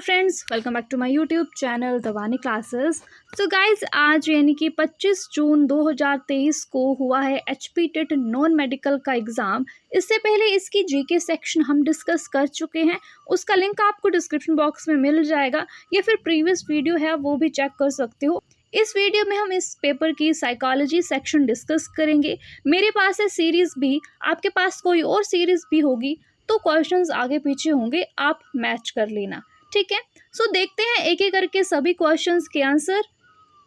Friends, welcome back to my YouTube channel Dawani classes. So guys, आज यानी कि 25 जून 2023 को हुआ है HP टेट नॉन मेडिकल का एग्ज़ाम। इससे पहले इसकी जीके सेक्शन हम डिस्कस कर चुके हैं, उसका लिंक आपको डिस्क्रिप्शन बॉक्स में मिल जाएगा या फिर प्रीवियस वीडियो है वो भी चेक कर सकते हो। इस वीडियो में हम इस पेपर की साइकोलॉजी सेक्शन डिस्कस करेंगे। मेरे पास है सीरीज़ भी, आपके पास कोई और सीरीज़ भी होगी तो क्वेश्चंस आगे पीछे होंगे, आप मैच कर लेना, ठीक है। सो देखते हैं एक एक करके सभी क्वेश्चंस के आंसर।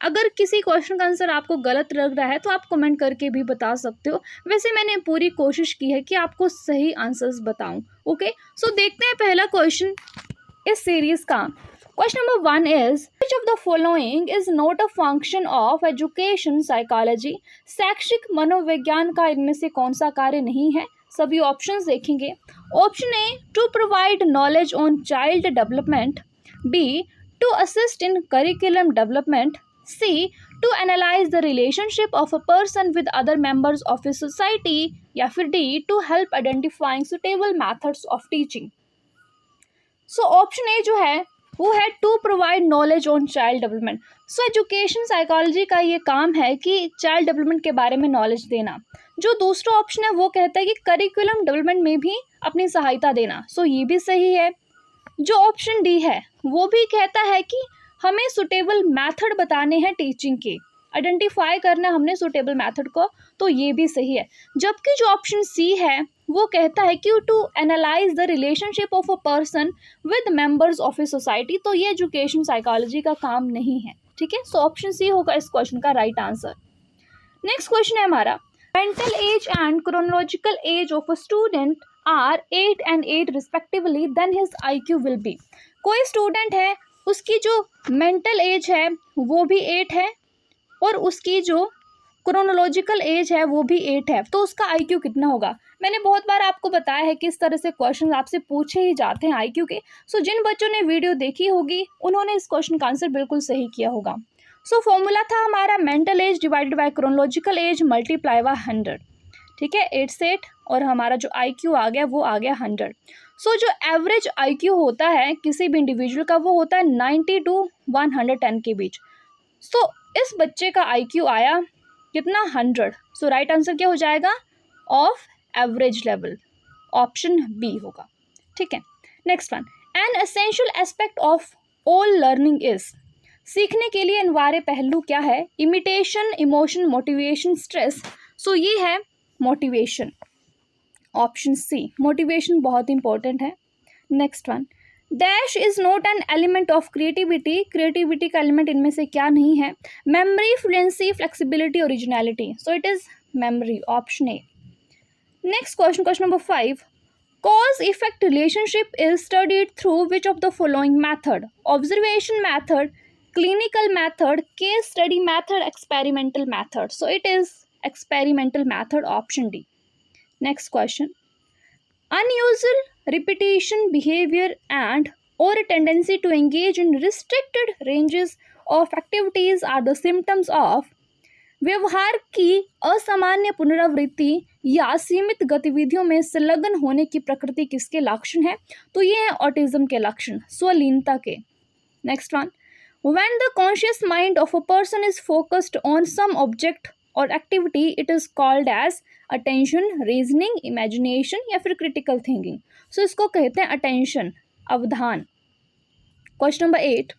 अगर किसी क्वेश्चन का आंसर आपको गलत लग रहा है तो आप कमेंट करके भी बता सकते हो। वैसे मैंने पूरी कोशिश की है कि आपको सही आंसर्स बताऊं। ओके, सो देखते हैं पहला क्वेश्चन इस सीरीज का। Question number 1 is which of the following is not a function of education psychology. शैक्षिक मनोविज्ञान का इनमें से कौन सा कार्य नहीं है। सभी ऑप्शंस देखेंगे। Option A, to provide knowledge on child development. B, to assist in curriculum development. C, to analyse the relationship of a person with other members of a society. या फिर D, to help identifying suitable methods of teaching. So option A जो है वो है to provide knowledge on child development. So education psychology का ये काम है कि चाइल्ड डेवलपमेंट के बारे में नॉलेज देना। जो दूसरा ऑप्शन है वो कहता है कि करिकुलम डेवलपमेंट में भी अपनी सहायता देना। सो ये भी सही है। जो ऑप्शन डी है वो भी कहता है कि हमें सुटेबल मेथड बताने हैं टीचिंग के, आइडेंटिफाई करना हमने सुटेबल मेथड को, तो ये भी सही है। जबकि जो ऑप्शन सी है वो कहता है कि to analyse the relationship of a person with members of a society, तो ये एजुकेशन साइकोलॉजी का काम नहीं है, ठीक है। सो ऑप्शन सी होगा इस क्वेश्चन का राइट आंसर। नेक्स्ट क्वेश्चन है हमारा, mental age and chronological age of a student are 8 and 8 respectively, then his IQ will be. कोई स्टूडेंट है, उसकी जो मेंटल एज है वो भी 8 है और उसकी जो क्रोनोलॉजिकल एज है वो भी 8 है, तो उसका IQ कितना होगा। मैंने बहुत बार आपको बताया है कि इस तरह से क्वेश्चन आपसे पूछे ही जाते हैं IQ के। सो जिन बच्चों ने वीडियो देखी होगी उन्होंने इस क्वेश्चन का आंसर बिल्कुल सही किया होगा। सो फॉर्मूला था हमारा mental as divided by chronological S multiply by 100, ठीक है। 8 से 8 और हमारा जो IQ आ गया वो आ गया 100। सो जो एवरेज IQ होता है किसी भी इंडिविजुअल का वो होता है 90 to 110 के बीच। सो इस बच्चे का IQ आया कितना, 100। सो राइट आंसर क्या हो जाएगा, of average level, option B होगा, ठीक है। Next one, an essential aspect of all learning is. सीखने के लिए अनिवार्य पहलू क्या है, imitation, emotion, motivation, stress. So ये है मोटिवेशन, ऑप्शन सी, मोटिवेशन बहुत इंपॉर्टेंट है। Next one, dash is not an element of creativity. Creativity का एलिमेंट इनमें से क्या नहीं है, memory, fluency, flexibility, originality. So it is memory, option A. Next question, question number 5, cause effect relationship is studied through which of the following method. Observation method, clinical method, case study method, experimental method. So it is experimental method, option D. Next question, unusual repetition behavior and or a tendency to engage in restricted ranges of activities are the symptoms of। व्यवहार की असामान्य पुनरावृत्ति या सीमित गतिविधियों में संलग्न होने की प्रकृति किसके लक्षण है, तो ये है ऑटिज्म के लक्षण, स्वलीनता के। Next one, when the conscious mind of a person is focused on some object और activity it is called as attention, reasoning, imagination या फिर क्रिटिकल थिंकिंग। सो इसको कहते हैं अटेंशन, अवधान। Question number 8,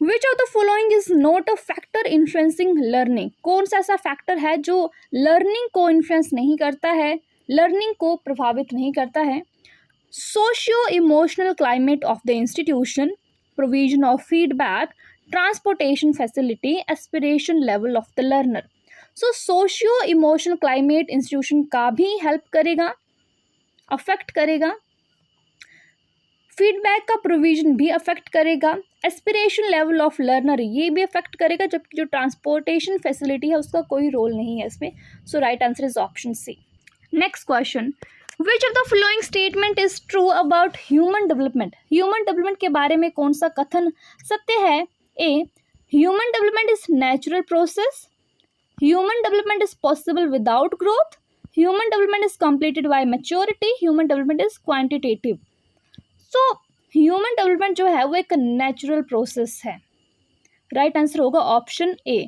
which of the following is not a factor influencing learning. कौन सा ऐसा फैक्टर है जो लर्निंग को इन्फ्लुएंस नहीं करता है, लर्निंग को प्रभावित नहीं करता है। Socio emotional climate of the institution, provision of feedback, transportation facility, aspiration level of the learner. So socio emotional climate institution का भी हेल्प करेगा, अफेक्ट करेगा। फीडबैक का प्रोविजन भी अफेक्ट करेगा, एस्पिरेशन लेवल ऑफ लर्नर ये भी अफेक्ट करेगा, जबकि जो ट्रांसपोर्टेशन फैसिलिटी है उसका कोई रोल नहीं है इसमें। So right answer is option C. Next question, which of the following statement is true about human development. Human development के बारे में कौन सा कथन सत्य है। A, human development is natural process, human development is possible without growth, human development is completed by maturity, human development is quantitative। so human development जो है वो एक नेचुरल प्रोसेस है। राइट आंसर होगा ऑप्शन ए,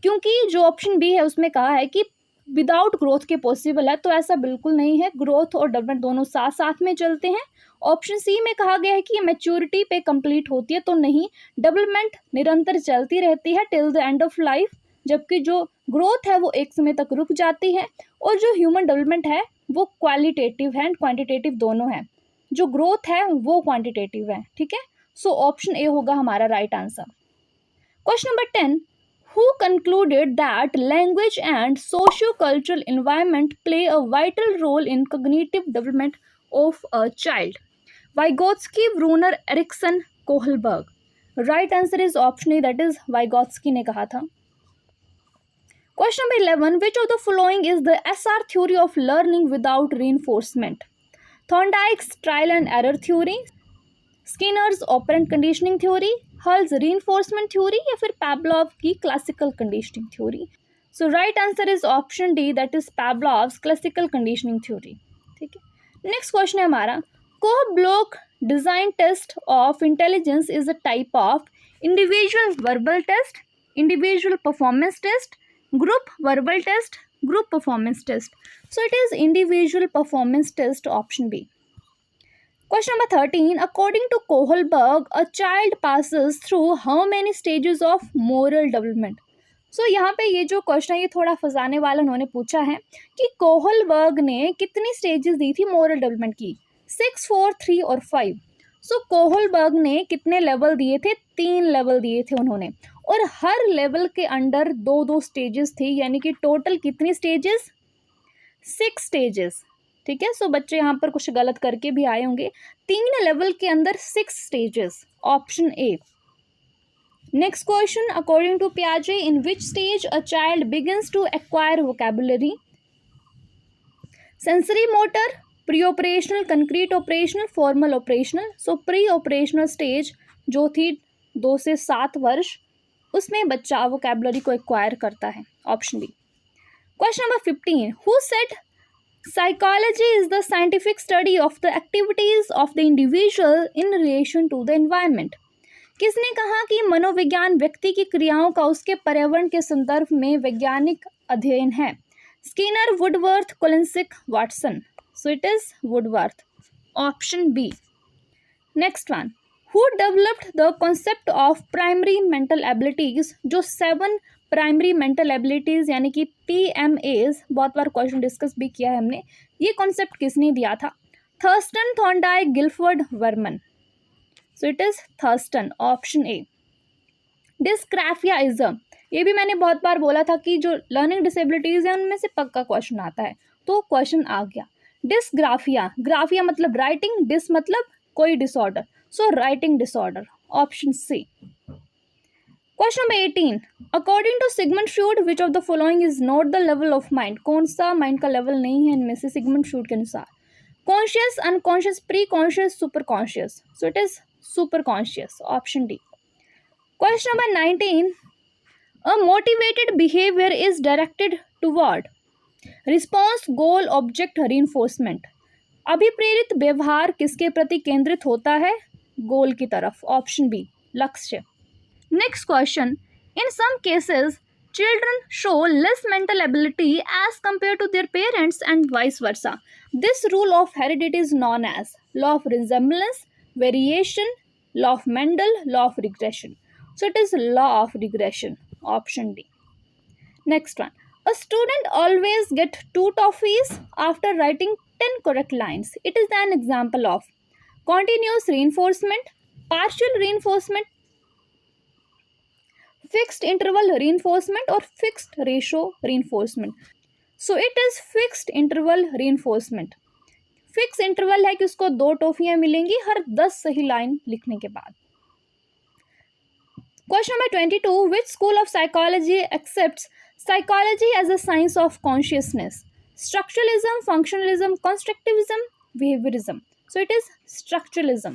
क्योंकि जो option B है उसमें कहा है कि विदाउट ग्रोथ के पॉसिबल है, तो ऐसा बिल्कुल नहीं है। ग्रोथ और डेवलपमेंट दोनों साथ साथ में चलते हैं। ऑप्शन सी में कहा गया है कि मैच्योरिटी पे कंप्लीट होती है, तो नहीं, डेवलपमेंट निरंतर चलती रहती है till the end of life, जबकि जो ग्रोथ है वो एक समय तक रुक जाती है। और जो ह्यूमन डेवलपमेंट है वो क्वालिटेटिव है एंड क्वांटिटेटिव दोनों है। जो ग्रोथ है वो क्वांटिटेटिव है, ठीक है। सो ऑप्शन ए होगा हमारा right answer. Question number 10, who concluded that language and socio-cultural environment play a vital role in cognitive development of a child? Vygotsky, Bruner, Erikson, Kohlberg. Right answer is option A, that is Vygotsky ने कहा था। Question number 11, which of the following is the SR theory of learning without reinforcement? Thorndike's trial and error theory, Skinner's operant conditioning theory, Hull's reinforcement theory, या फिर Pavlov की classical conditioning theory. So right answer is option D, that is Pavlov's classical conditioning theory, ठीक है। Next question है हमारा, Kohs block design test of intelligence is a type of individual verbal test, individual performance test, group verbal test, group performance test. So it is individual performance test, option B. Question number 13. According to Kohlberg, a child passes through how many stages of moral development? So यहाँ पे ये जो question है ये थोड़ा फंसाने वाला उन्होंने पूछा है कि कोहलबर्ग ने कितनी स्टेजेस दी थी मोरल डेवलपमेंट की, 6, 4, 3 और 5। सो कोहलबर्ग ने कितने लेवल दिए थे, 3 लेवल दिए थे उन्होंने, और हर लेवल के अंडर 2-2 स्टेजेस थे, यानी कि टोटल कितनी स्टेजेस, 6 स्टेजेस, ठीक है। सो बच्चे यहाँ पर कुछ गलत करके भी आए होंगे। 3 लेवल के अंदर 6 stages, option A. Next question, according to पियाजे, in which stage a child begins to acquire vocabulary? Sensory motor, pre operational, concrete operational, formal operational. So pre operational stage जो थी 2 से 7 वर्ष, उसमें बच्चा वोकैबुलरी को एक्वायर करता है, option B. Question number 15, who said Psychology is the scientific study of the activities of the individual in relation to the environment? किसने कहा कि मनोविज्ञान व्यक्ति की क्रियाओं का उसके पर्यावरण के संदर्भ में वैज्ञानिक अध्ययन है? Skinner, Woodworth, Kolesnik, Watson. So it is Woodworth, option B. Next one, who developed the concept of primary mental abilities? जो 7 प्राइमरी मेंटल एबिलिटीज यानी कि PMAs, बहुत बार क्वेश्चन डिस्कस भी किया है हमने, ये कॉन्सेप्ट किसने दिया था? Thurstone, Thorndike, Guilford, Vernon. So it is Thurstone, option A. Dysgraphia is, ये भी मैंने बहुत बार बोला था कि जो लर्निंग डिसेबिलिटीज है उनमें से पक्का क्वेश्चन आता है, तो क्वेश्चन आ गया। डिस्ग्राफिया, ग्राफिया मतलब राइटिंग, डिस मतलब कोई disorder, so writing disorder, option C. Question number 18, according to Sigmund Freud which of the following is not the level of mind? कौन सा माइंड का लेवल नहीं है इनमें से सिगमंड फ्रॉइड के अनुसार? Conscious, unconscious, pre conscious, super conscious. So it is super conscious, option D. Question number 19, a motivated behaviour is directed toward? Response, goal, object, reinforcement. अभिप्रेरित व्यवहार किसके प्रति केंद्रित होता है? गोल की तरफ, ऑप्शन बी, लक्ष्य। Next question, in some cases, children show less mental ability as compared to their parents and vice versa. This rule of heredity is known as law of resemblance, variation, law of Mendel, law of regression. So it is law of regression, option D. Next one, a student always get 2 toffees after writing 10 correct lines. It is an example of continuous reinforcement, partial reinforcement, fixed interval reinforcement और fixed ratio reinforcement. So it is fixed interval reinforcement. Fix interval है कि उसको 2 टॉफियां मिलेंगी हर 10 सही line लिखने के बाद। Question number 22, which school of psychology accepts psychology as a science of consciousness? Structuralism, functionalism, constructivism, behaviourism. So it is structuralism,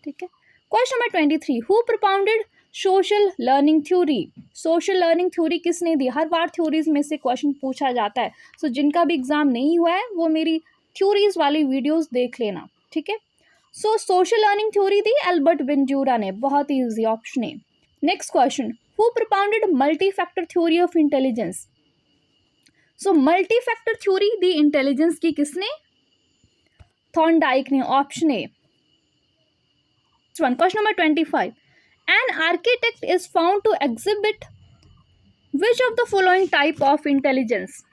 ठीक है। Question number 23, who propounded social learning theory? Social learning theory किसने दी? हर बार theories में से question पूछा जाता है, सो जिनका भी एग्जाम नहीं हुआ है वो मेरी थ्योरीज वाली वीडियोस देख लेना, ठीक है। सो सोशल लर्निंग थ्योरी दी एल्बर्ट वेंचूरा ने, बहुत ही easy, option A. Next question, who propounded multi factor theory of intelligence? So multi factor theory दी इंटेलिजेंस की किसने? थॉर्नडाइक ने, option A. Question number 25, an architect is found to exhibit which of the following type of intelligence?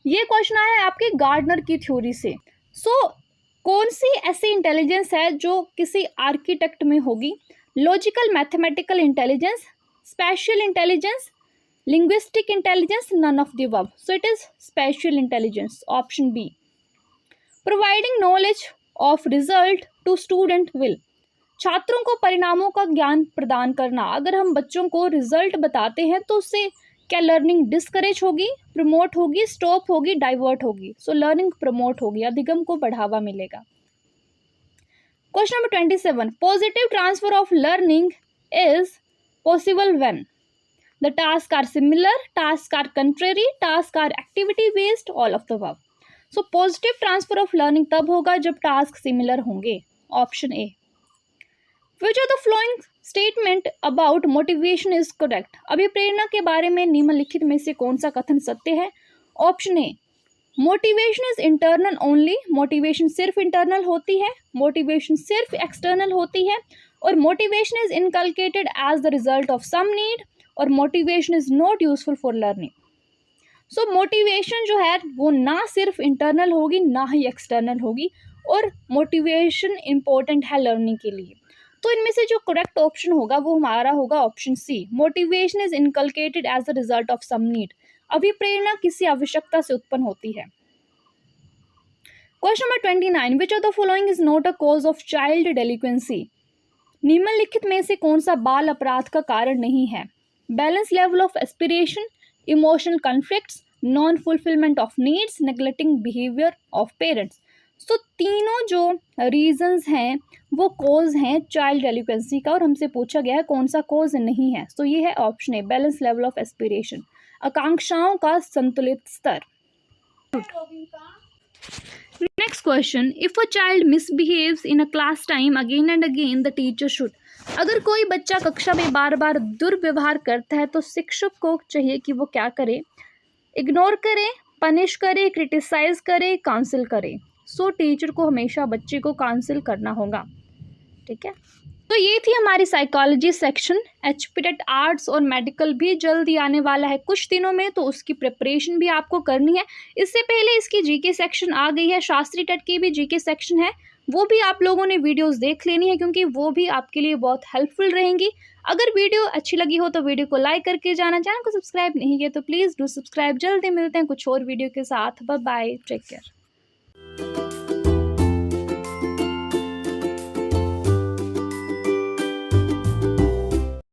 ये question आया है आपके gardener की theory से। कौन सी ऐसी इंटेलिजेंस है जो किसी आर्किटेक्ट में होगी? Logical mathematical intelligence, spatial intelligence, linguistic intelligence, none of the above. So it is spatial intelligence, option B. Providing knowledge of result to student will, छात्रों को परिणामों का ज्ञान प्रदान करना। अगर हम बच्चों को रिजल्ट बताते हैं तो उससे क्या लर्निंग डिस्करेज होगी, प्रमोट होगी, स्टॉप होगी, डाइवर्ट होगी? सो लर्निंग प्रमोट होगी, अधिगम को बढ़ावा मिलेगा। Question number 27, positive transfer of learning is possible when the task are similar, task are contrary, task are activity based, all of the above. So positive transfer of learning तब होगा जब task similar होंगे, option A. Which of the following statement about motivation is correct? अभिप्रेरणा के बारे में निम्नलिखित में से कौन सा कथन सत्य है? Option A, motivation is internal only, motivation सिर्फ इंटरनल होती है, मोटिवेशन सिर्फ एक्सटर्नल होती है, और motivation is inculcated as the result of some need, और motivation is not useful for learning. So motivation जो है वो ना सिर्फ इंटरनल होगी ना ही एक्सटर्नल होगी, और मोटिवेशन इंपॉर्टेंट है लर्निंग के लिए। तो इनमें से जो करेक्ट ऑप्शन होगा वो हमारा होगा option C, motivation is inculcated as the result of some need. अभिप्रेरणा किसी आवश्यकता से उत्पन्न होती है। Question number 29, which of the following is not a cause of child delinquency? निम्नलिखित में से कौन सा बाल अपराध का कारण नहीं है? Balance level of aspiration, emotional conflicts, non fulfilment of needs, neglecting behaviour of parents. तो तीनों जो रीजंस हैं वो कोज हैं चाइल्ड डेलिक्वेंसी का, और हमसे पूछा गया है कौन सा कोज नहीं है। तो ये है option A, balance level of aspiration, आकांक्षाओं का संतुलित स्तर। Next question, if a child misbehaves in a class time again and again the teacher should. अगर कोई बच्चा कक्षा में बार बार दुर्व्यवहार करता है तो शिक्षक को चाहिए कि वो क्या करे? इग्नोर करे, पनिश करे, क्रिटिसाइज करे, काउंसिल करे। सो टीचर को हमेशा बच्चे को काउंसिल करना होगा, ठीक है। तो ये थी हमारी साइकोलॉजी सेक्शन। एचपीटेट आर्ट्स और मेडिकल भी जल्दी आने वाला है कुछ दिनों में, तो उसकी प्रिपरेशन भी आपको करनी है। इससे पहले इसकी जीके सेक्शन आ गई है, शास्त्री टेट की भी जीके सेक्शन है, वो भी आप लोगों ने वीडियोस देख लेनी है क्योंकि वो भी आपके लिए बहुत हेल्पफुल रहेंगी। अगर वीडियो अच्छी लगी हो तो वीडियो को लाइक करके जाना, चैनल को सब्सक्राइब नहीं किया तो प्लीज़ डू सब्सक्राइब। जल्दी मिलते हैं कुछ और वीडियो के साथ। Bye bye, take care.